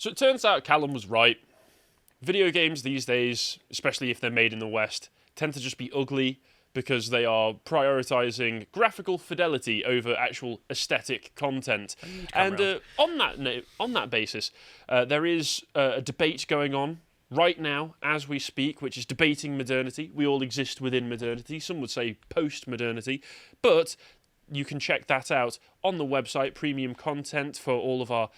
So it turns out Callum was right. Video games these days, especially if they're made in the West, tend to just be ugly because they are prioritizing graphical fidelity over actual aesthetic content. And on that basis, there is a debate going on right now as we speak, which is debating modernity. We all exist within modernity. Some would say post-modernity, but you can check that out on the website, premium content for all of our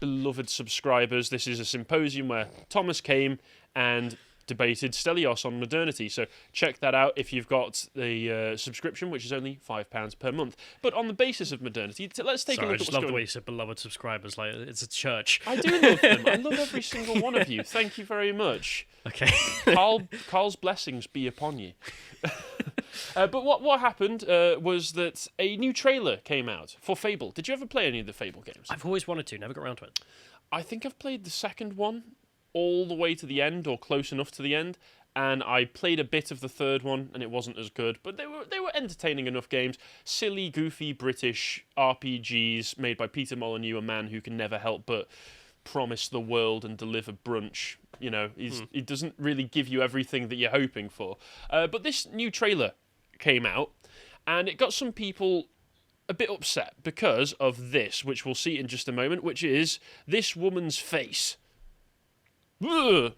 beloved subscribers. This is a symposium where Thomas came and debated Stelios on modernity, so check that out if you've got the subscription, which is only £5 per month. But on the basis of modernity, let's take a look at what's going on. I just love the way you said beloved subscribers, like it's a church. I do love them. I love every single one of you. Thank you very much. Okay. Carl's blessings be upon you. But what happened was that a new trailer came out for Fable. Did you ever play any of the Fable games? I've always wanted to, never got around to it. I think I've played the second one all the way to the end, or close enough to the end, and I played a bit of the third one, and it wasn't as good, but they were entertaining enough games. Silly, goofy British RPGs made by Peter Molyneux, a man who can never help but promise the world and deliver brunch. You know, he doesn't really give you everything that you're hoping for. But this new trailer came out, and it got some people a bit upset because of this, which we'll see in just a moment, which is this woman's face. Ugh.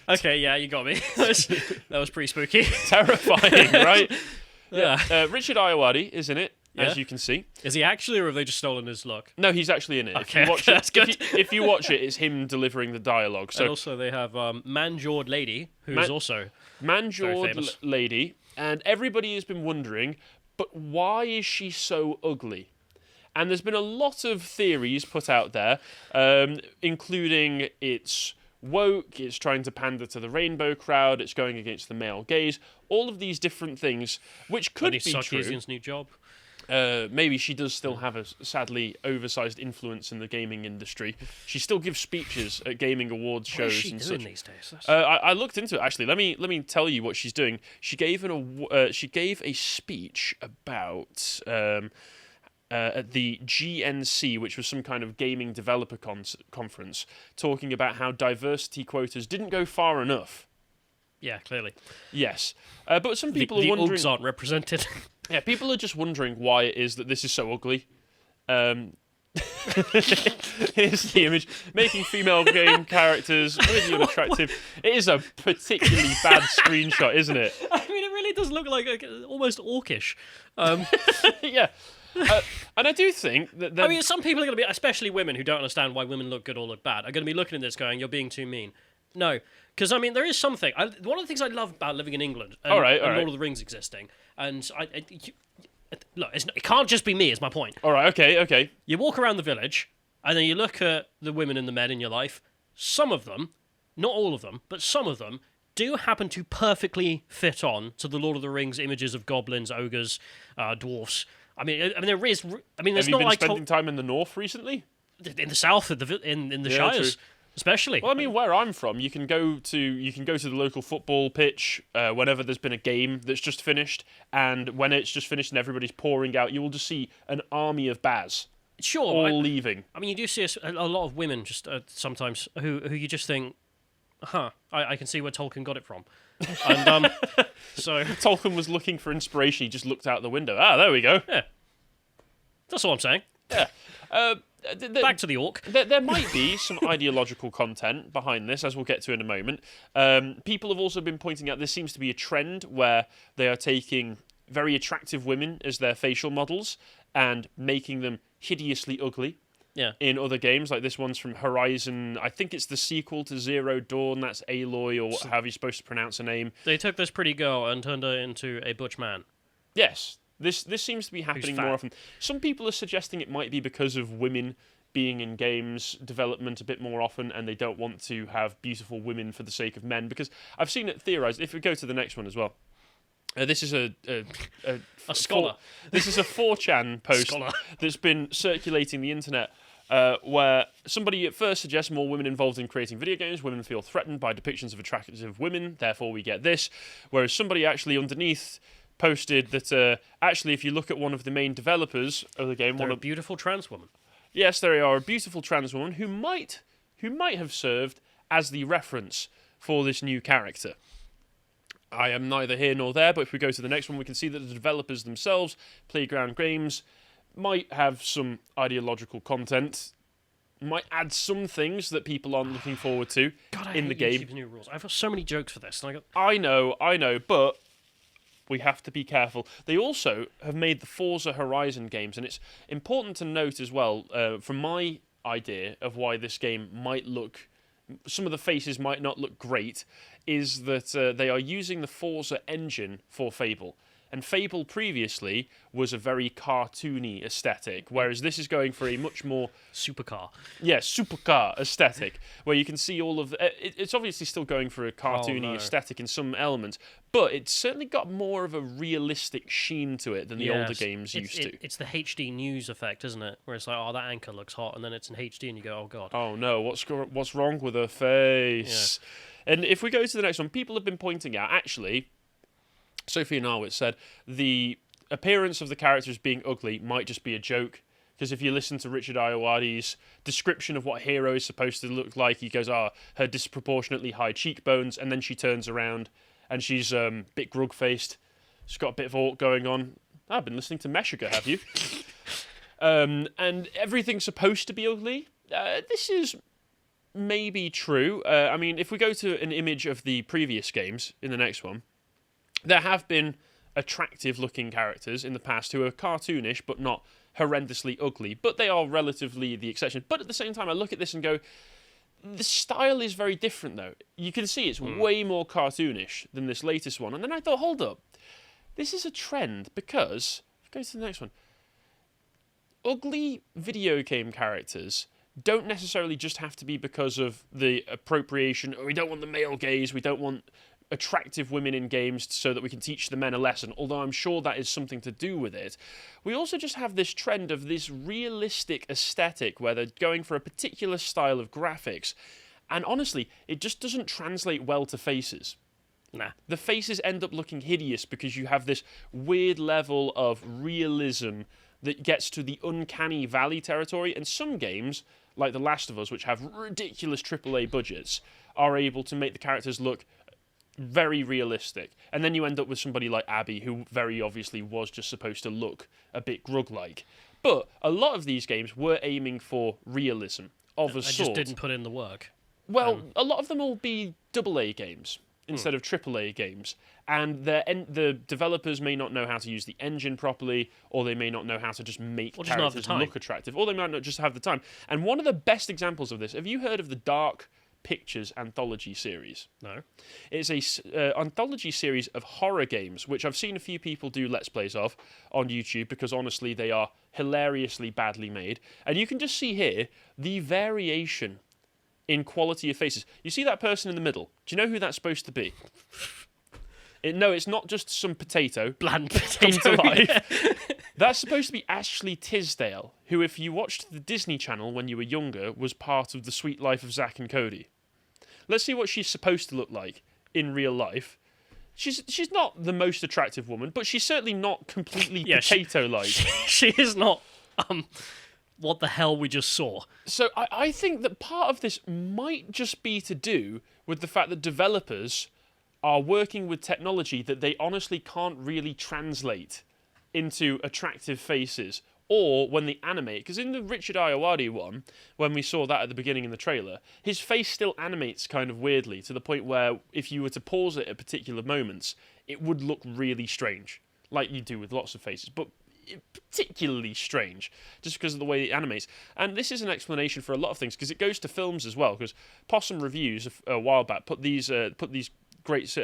Okay, yeah, you got me. That was pretty spooky. Terrifying, right? Yeah. Richard Ayoade is in it, as you can see. Is he actually, or have they just stolen his look? No, he's actually in it. Okay, if you watch that's good. If you watch it, it's him delivering the dialogue. So and also they have Man-Jawed Lady, who's also Man-Jawed Lady, and everybody has been wondering, but why is she so ugly? And there's been a lot of theories put out there, including it's woke, it's trying to pander to the rainbow crowd, it's going against the male gaze, all of these different things, which could be true. Sarkeesian's new job. Maybe she does still have a sadly oversized influence in the gaming industry. She still gives speeches at gaming awards shows. What is she and doing such. these days? I looked into it actually. Let me tell you what she's doing. She gave a speech about at the GNC, which was some kind of gaming developer conference, talking about how diversity quotas didn't go far enough. Yeah, clearly. Yes, but some people are the wondering. Ugs aren't represented. Yeah, people are just wondering why it is that this is so ugly. Here's the image. Making female game characters really unattractive. It is a particularly bad screenshot, isn't it? I mean, it really does look like almost orcish. Yeah. And I do think that... I mean, some people are going to be, especially women who don't understand why women look good or look bad, are going to be looking at this going, you're being too mean. No. Because, I mean, there is something. One of the things I love about living in England and, Lord of the Rings existing, and look, it can't just be me, is my point. All right, okay. You walk around the village, and then you look at the women and the men in your life. Some of them, not all of them, but some of them, do happen to perfectly fit on to the Lord of the Rings images of goblins, ogres, dwarfs. I mean, there is. I mean, there's Have you been spending time in the north recently? In the south, in the Shires, true. Especially. Well, I mean, where I'm from, you can go to the local football pitch whenever there's been a game that's just finished, and when it's just finished and everybody's pouring out, you will just see an army of Baz. Sure, all leaving. I mean, you do see a lot of women just sometimes who you just think, I can see where Tolkien got it from. And so Tolkien was looking for inspiration. He just looked out the window. There we go. Yeah, that's all I'm saying. Yeah. Back to the orc. There might be some ideological content behind this, as we'll get to in a moment. People have also been pointing out this seems to be a trend where they are taking very attractive women as their facial models and making them hideously ugly. Yeah. In other games, like this one's from Horizon. I think it's the sequel to Zero Dawn. That's Aloy, or however you're supposed to pronounce her name. They took this pretty girl and turned her into a butch man. Yes. This seems to be happening more often. Some people are suggesting it might be because of women being in games development a bit more often, and they don't want to have beautiful women for the sake of men. Because I've seen it theorized. If we go to the next one as well. This is a scholar. This is a 4chan post that's been circulating the internet, where somebody at first suggests more women involved in creating video games. Women feel threatened by depictions of attractive women, therefore we get this. Whereas somebody actually underneath posted that actually, if you look at one of the main developers of the game, They're a beautiful trans woman. yes, there are a beautiful trans woman who might have served as the reference for this new character. I am neither here nor there, but if we go to the next one, we can see that the developers themselves, Playground Games, might have some ideological content, might add some things that people aren't looking forward to in the game. YouTube's new rules. I've got so many jokes for this. And I know, but we have to be careful. They also have made the Forza Horizon games, and it's important to note as well, from my idea of why this game might look... some of the faces might not look great, is that they are using the Forza engine for Fable. And Fable previously was a very cartoony aesthetic, whereas this is going for a much more... supercar. Yeah, supercar aesthetic, where you can see all of... it's obviously still going for a cartoony aesthetic in some elements, but it's certainly got more of a realistic sheen to it than the older games used to. It's the HD news effect, isn't it? Where it's like, oh, that anchor looks hot, and then it's in HD, and you go, oh, God. Oh, no, what's wrong with her face? Yeah. And if we go to the next one, people have been pointing out, actually... Sophie Narwitz said the appearance of the characters being ugly might just be a joke, because if you listen to Richard Ayoade's description of what Hero is supposed to look like, he goes, her disproportionately high cheekbones, and then she turns around and she's a bit grug-faced. She's got a bit of alt going on. I've been listening to Meshuggah, have you? And everything's supposed to be ugly. This is maybe true. I mean, if we go to an image of the previous games in the next one, there have been attractive-looking characters in the past who are cartoonish but not horrendously ugly, but they are relatively the exception. But at the same time, I look at this and go, the style is very different, though. You can see it's way more cartoonish than this latest one. And then I thought, hold up, this is a trend because... go to the next one. Ugly video game characters don't necessarily just have to be because of the appropriation. We don't want the male gaze, we don't want... attractive women in games so that we can teach the men a lesson, although I'm sure that is something to do with it. We also just have this trend of this realistic aesthetic where they're going for a particular style of graphics, and honestly, it just doesn't translate well to faces. Nah. The faces end up looking hideous because you have this weird level of realism that gets to the uncanny valley territory, and some games, like The Last of Us, which have ridiculous AAA budgets, are able to make the characters look very realistic. And then you end up with somebody like Abby, who very obviously was just supposed to look a bit grug-like. But a lot of these games were aiming for realism of a sort. I just didn't put in the work. Well, a lot of them will be AA games instead of AAA games. And the developers may not know how to use the engine properly, or they may not know how to just make characters look attractive, or they might not just have the time. And one of the best examples of this, have you heard of the Dark Pictures anthology series? No. It's a anthology series of horror games, which I've seen a few people do Let's Plays of on YouTube, because honestly they are hilariously badly made. And you can just see here the variation in quality of faces. You see that person in the middle? Do you know who that's supposed to be? No, it's not just some potato. Bland potato. Come to life. Yeah. That's supposed to be Ashley Tisdale, who, if you watched the Disney Channel when you were younger, was part of The Sweet Life of Zack and Cody. Let's see what she's supposed to look like in real life. She's not the most attractive woman, but she's certainly not completely potato-like. She is not what the hell we just saw. So I think that part of this might just be to do with the fact that developers are working with technology that they honestly can't really translate into attractive faces, or when they animate, because in the Richard Ayoade one, when we saw that at the beginning in the trailer, his face still animates kind of weirdly, to the point where if you were to pause it at particular moments, it would look really strange, like you do with lots of faces, but particularly strange, just because of the way it animates. And this is an explanation for a lot of things, because it goes to films as well, because Possum Reviews a while back put these great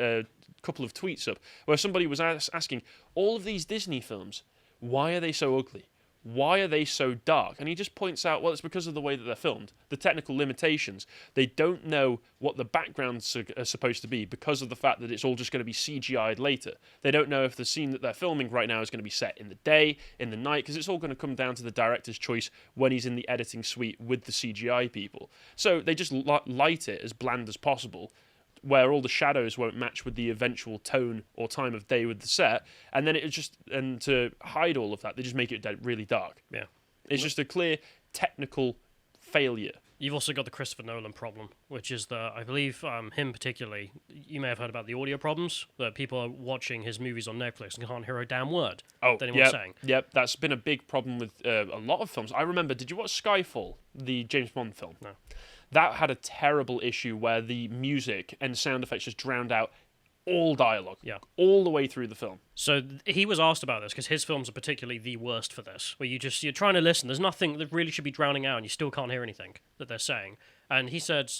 couple of tweets up where somebody was asking, all of these Disney films, why are they so ugly? Why are they so dark? And he just points out, well, it's because of the way that they're filmed, the technical limitations. They don't know what the backgrounds are supposed to be because of the fact that it's all just going to be CGI'd later. They don't know if the scene that they're filming right now is going to be set in the day, in the night, because it's all going to come down to the director's choice when he's in the editing suite with the CGI people. So they just light it as bland as possible, where all the shadows won't match with the eventual tone or time of day with the set, and then and to hide all of that, they just make it really dark. Yeah. It's just a clear technical failure. You've also got the Christopher Nolan problem, which is I believe him particularly, you may have heard about the audio problems, that people are watching his movies on Netflix and can't hear a damn word that anyone's saying. Yep, that's been a big problem with a lot of films. I remember, did you watch Skyfall, the James Bond film? No. That had a terrible issue where the music and sound effects just drowned out all dialogue, all the way through the film. So he was asked about this because his films are particularly the worst for this, where you're trying to listen. There's nothing that really should be drowning out, and you still can't hear anything that they're saying. And he said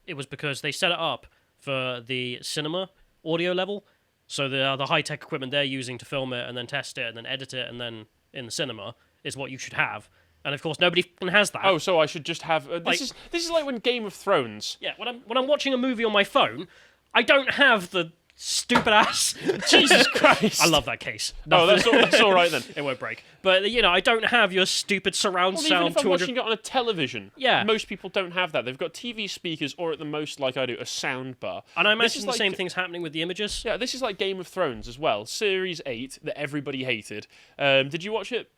it was because they set it up for the cinema audio level, so the high tech equipment they're using to film it and then test it and then edit it and then in the cinema is what you should have. And of course, nobody has that. Oh, so I should just have this is like when Game of Thrones. Yeah, when I'm watching a movie on my phone, I don't have the stupid ass. Jesus Christ! I love that case. No, that's all right then. It won't break. But I don't have your stupid surround sound. Even if I'm watching it on a television, yeah, most people don't have that. They've got TV speakers, or at the most, like I do, a sound bar. And I imagine the same thing's happening with the images. Yeah, this is like Game of Thrones as well. Series 8 that everybody hated. Did you watch it?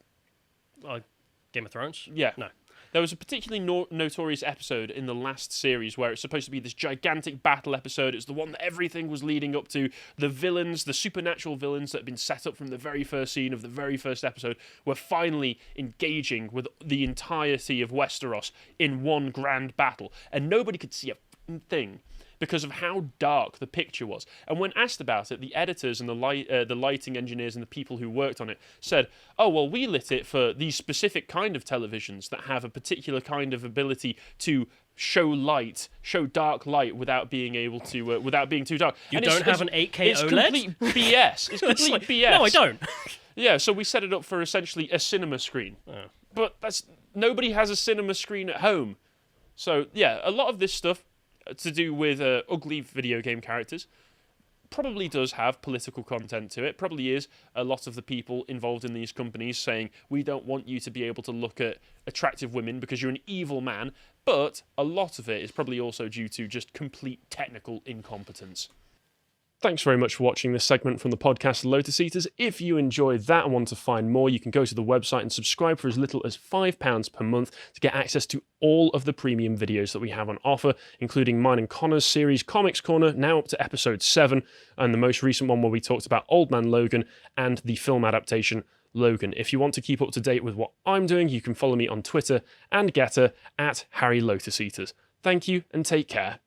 Game of Thrones? Yeah. No. There was a particularly notorious episode in the last series where it's supposed to be this gigantic battle episode. It's the one that everything was leading up to. The villains, the supernatural villains that had been set up from the very first scene of the very first episode, were finally engaging with the entirety of Westeros in one grand battle. And nobody could see a thing because of how dark the picture was. And when asked about it, the editors and the lighting engineers and the people who worked on it said, oh, well, we lit it for these specific kind of televisions that have a particular kind of ability to show dark light without being able to, without being too dark. You don't have an 8K it's OLED? Complete BS. It's complete BS. No, I don't. Yeah, so we set it up for essentially a cinema screen. But nobody has a cinema screen at home. So, yeah, a lot of this stuff to do with ugly video game characters probably does have political content to it. Probably is a lot of the people involved in these companies saying, we don't want you to be able to look at attractive women because you're an evil man. But a lot of it is probably also due to just complete technical incompetence. Thanks very much for watching this segment from the podcast Lotus Eaters. If you enjoyed that and want to find more, you can go to the website and subscribe for as little as £5 per month to get access to all of the premium videos that we have on offer, including mine and Connor's series Comics Corner, now up to episode 7, and the most recent one where we talked about Old Man Logan and the film adaptation Logan. If you want to keep up to date with what I'm doing, you can follow me on Twitter and Getter at Harry Lotus Eaters. Thank you and take care.